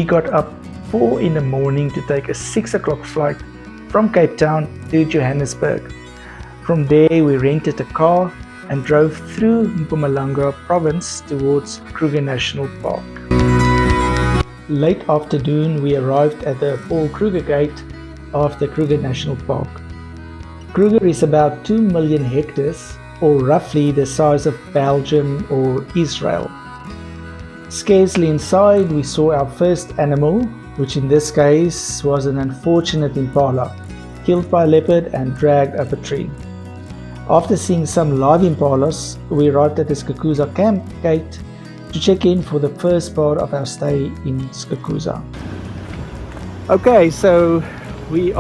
We got up 4 in the morning to take a 6 o'clock flight from Cape Town to Johannesburg. From there we rented a car and drove through Mpumalanga province towards Kruger National Park. Late afternoon we arrived at the Paul Kruger gate of the Kruger National Park. Kruger is about 2 million hectares, or roughly the size of Belgium or Israel. Scarcely inside we saw our first animal, which in this case was an unfortunate impala, killed by a leopard and dragged up a tree. After seeing some live impalas, we arrived at the Skukuza camp gate to check in for the first part of our stay in Skukuza. Okay, so we've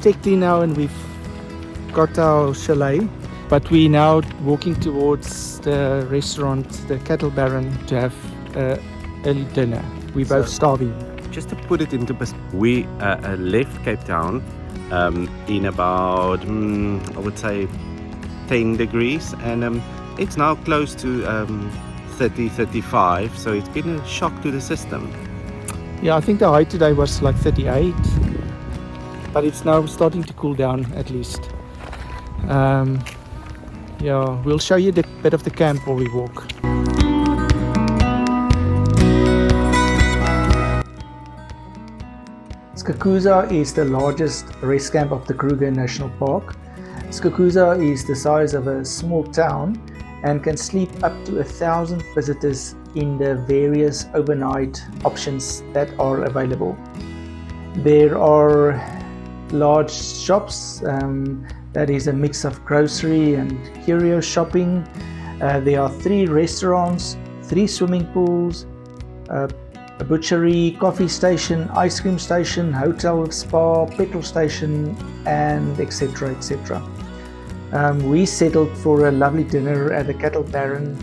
checked in now and we've got our chalet, but we're now walking towards the restaurant, the Cattle Baron, to have early dinner. We're both starving. Just to put it into perspective, we left Cape Town in about, I would say, 10 degrees, and it's now close to 30, 35, so it's been a shock to the system. Yeah, I think the high today was like 38, but it's now starting to cool down at least. Yeah, we'll show you the bit of the camp while we walk. Skukuza is the largest rest camp of the Kruger National Park. Skukuza is the size of a small town and can sleep up to 1,000 visitors in the various overnight options that are available. There are large shops that is a mix of grocery and curio shopping. There are 3 restaurants, 3 swimming pools, a butchery, coffee station, ice cream station, hotel with spa, petrol station, and etc. etc. We settled for a lovely dinner at the Cattle Baron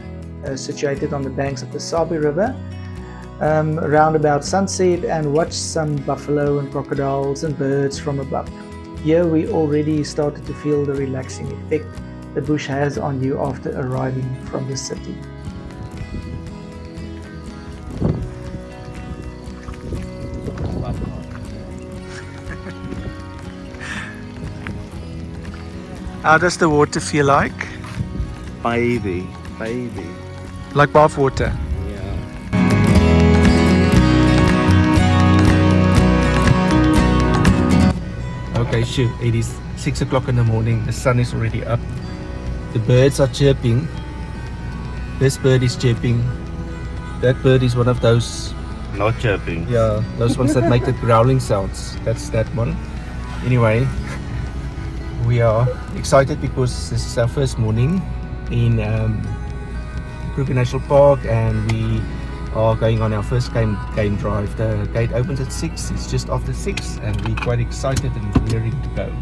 situated on the banks of the Sabi River around about sunset, and watched some buffalo and crocodiles and birds from above. Here we already started to feel the relaxing effect the bush has on you after arriving from the city. How does the water feel like? Baby. Like bath water? Yeah. Okay, shoot, it is 6 o'clock in the morning, the sun is already up. The birds are chirping. This bird is chirping. That bird is one of those... Not chirping. Yeah, those ones that make the growling sounds. That's that one. Anyway, we are excited because this is our first morning in Kruger National Park, and we are going on our first game drive. The gate opens at 6, it's just after 6, and we're quite excited and rearing to go.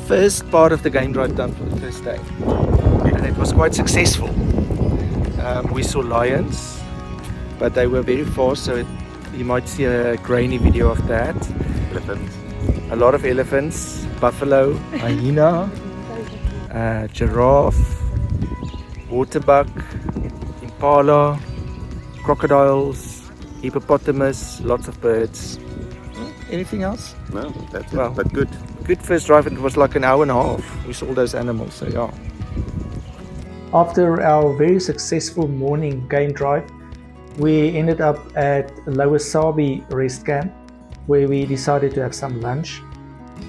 first part of the game drive done for the first day, and it was quite successful. We saw lions, but they were very fast, so you might see a grainy video of that. Elephants. A lot of elephants, buffalo, hyena, giraffe, waterbuck, impala, crocodiles, hippopotamus, lots of birds. Anything else? No, that's Well, it, but good. Good first drive. It was like an hour and a half. We saw all those animals, so yeah. After our very successful morning game drive, we ended up at Lower Sabiand rest camp, where we decided to have some lunch.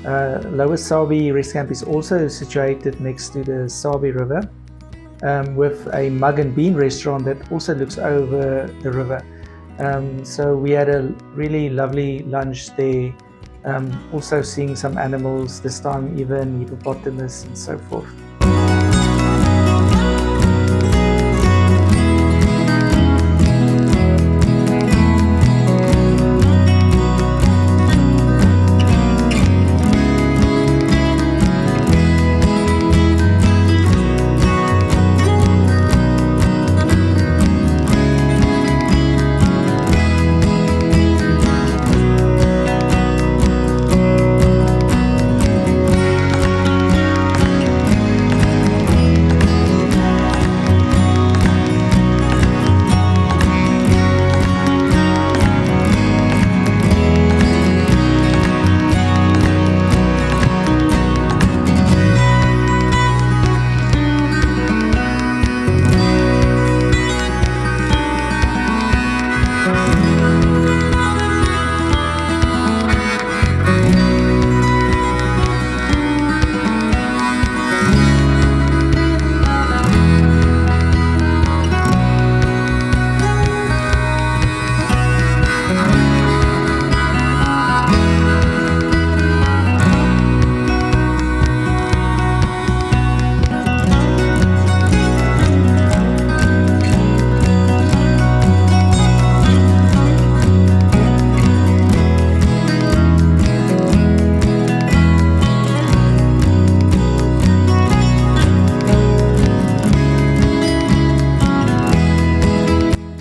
Lower Sabiand rest camp is also situated next to the Sabi river, with a mug and bean restaurant that also looks over the river. So we had a really lovely lunch there, also seeing some animals, this time even hippopotamus and so forth.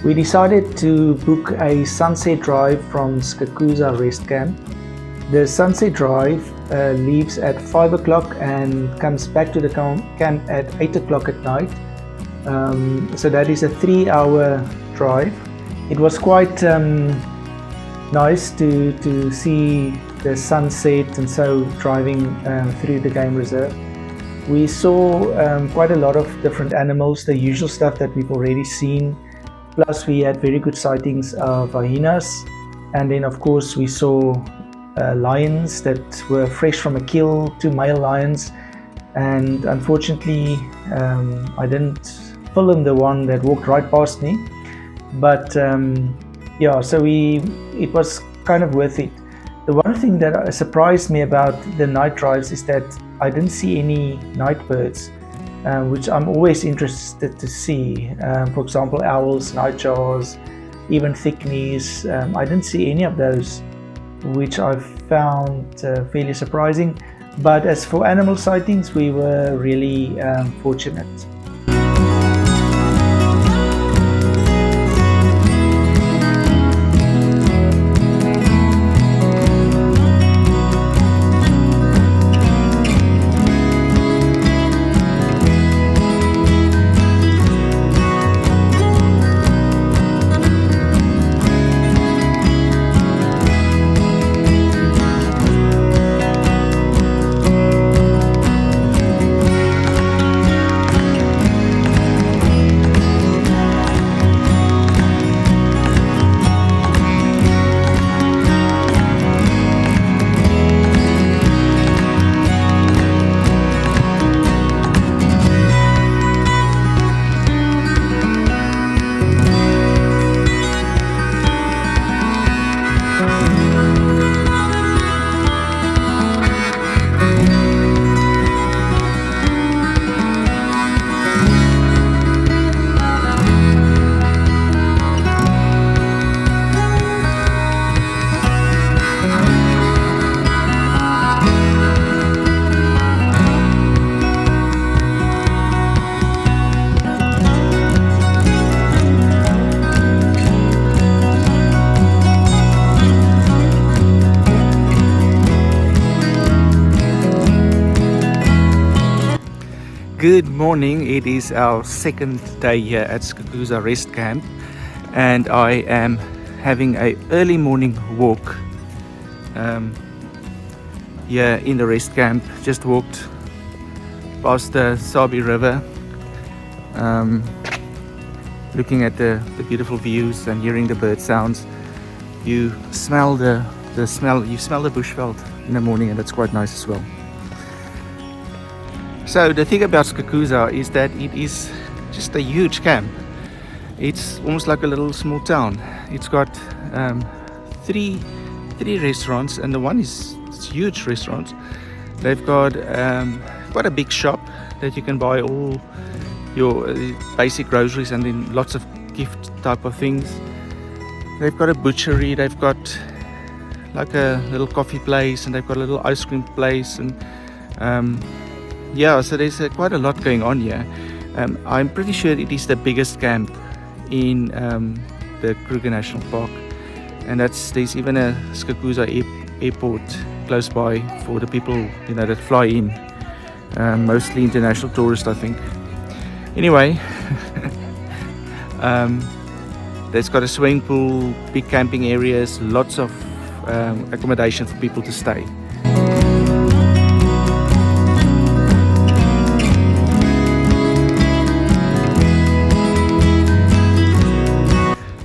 We decided to book a sunset drive from Skukuza rest camp. The sunset drive leaves at 5 o'clock and comes back to the camp at 8 o'clock at night. So that is a 3-hour drive. It was quite nice to see the sunset and so driving through the game reserve. We saw quite a lot of different animals, the usual stuff that we've already seen. Plus we had very good sightings of hyenas, and then of course we saw lions that were fresh from a kill, 2 male lions, and unfortunately I didn't film the one that walked right past me, but yeah, so it was kind of worth it. The one thing that surprised me about the night drives is that I didn't see any night birds, which I'm always interested to see. For example, owls, nightjars, even thickneys. I didn't see any of those, which I found fairly surprising. But as for animal sightings, we were really fortunate. Good morning. It is our second day here at Skukuza Rest Camp, and I am having a early morning walk here in the rest camp. Just walked past the Sabi river, looking at the beautiful views and hearing the bird sounds. You smell the bushveld in the morning, and that's quite nice as well. So the thing about Skukuza is that it is just a huge camp. It's almost like a little small town. It's got three restaurants, and the one is huge restaurant. They've got quite a big shop that you can buy all your basic groceries and then lots of gift type of things. They've got a butchery, they've got like a little coffee place, and they've got a little ice cream place, and yeah, so there's quite a lot going on here. I'm pretty sure it is the biggest camp in the Kruger National Park, and there's even a Skukuza airport close by for the people that fly in, mostly international tourists, I think. Anyway, there's got a swimming pool, big camping areas, lots of accommodation for people to stay.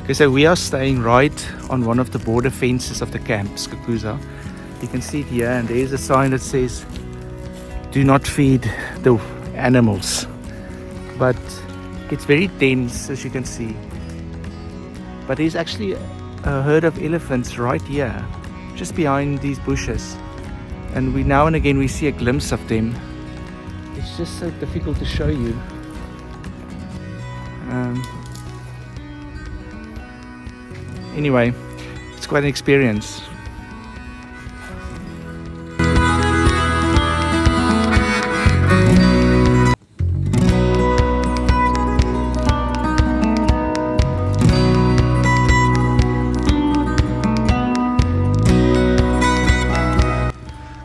Okay, so we are staying right on one of the border fences of the camp, Skukuza. You can see it here, and there's a sign that says, "Do not feed the animals." But it's very dense, as you can see. But there's actually a herd of elephants right here, just behind these bushes. And now and again we see a glimpse of them. It's just so difficult to show you. Anyway, it's quite an experience.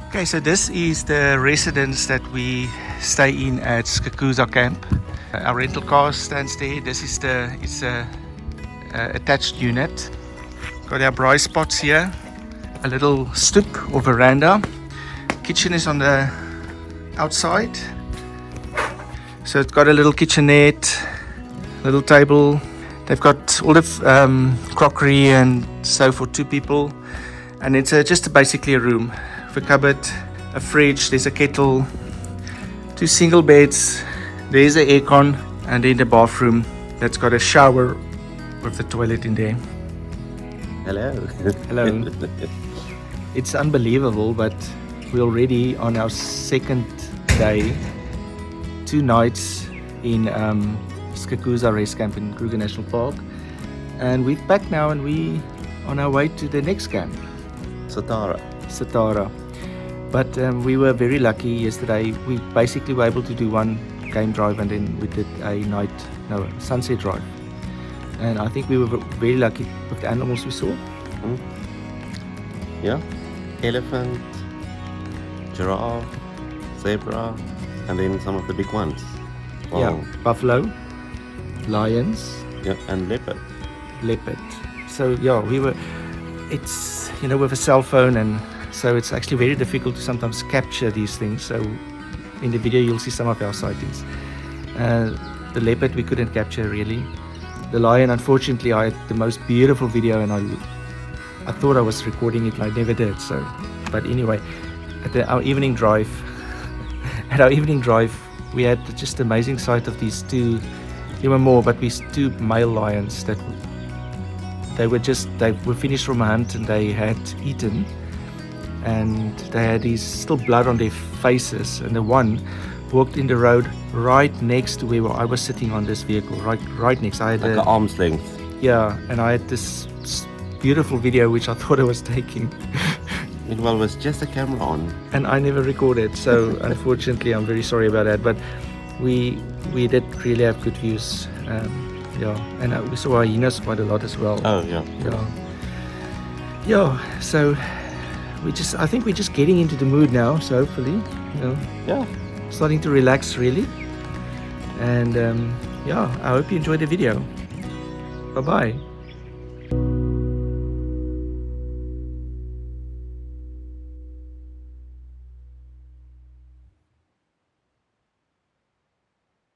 Okay, so this is the residence that we stay in at Skukuza camp. Our rental car stands there. It's a attached unit. Got our braai spots here, a little stoep or veranda. Kitchen is on the outside, so it's got a little kitchenette, little table. They've got all the crockery and so for 2 people, and it's just basically a room with a cupboard, a fridge, there's a kettle, 2 single beds, there's the aircon, and then the bathroom that's got a shower with the toilet in there. Hello. Hello. It's unbelievable, but we're already on our second day, 2 nights in Skukuza Rest Camp in Kruger National Park, and we're back now, and we on our way to the next camp, Satara. But we were very lucky yesterday. We basically were able to do 1 game drive, and then we did a sunset drive. And I think we were very lucky with the animals we saw. Yeah, elephant, giraffe, zebra, and then some of the big ones. Wow. Yeah, buffalo, lions. Yeah, and leopard. So yeah, it's with a cell phone, and so it's actually very difficult to sometimes capture these things. So in the video you'll see some of our sightings. The leopard we couldn't capture really. The lion, unfortunately, I had the most beautiful video, and I thought I was recording it, and I never did. So, but anyway, at our evening drive, we had just amazing sight of these 2. There were more, but these 2 male lions that they were finished from a hunt, and they had eaten, and they had still blood on their faces, and the one walked in the road right next to where I was sitting on this vehicle, right next. I had like an arm's length. Yeah, and I had this beautiful video which I thought I was taking. Meanwhile, it was just a camera on, and I never recorded. So unfortunately, I'm very sorry about that. But we did really have good views. Yeah, and we saw hyenas quite a lot as well. Oh yeah. Yeah. So I think we're just getting into the mood now. So hopefully, yeah, starting to relax really. And yeah, I hope you enjoyed the video. Bye bye.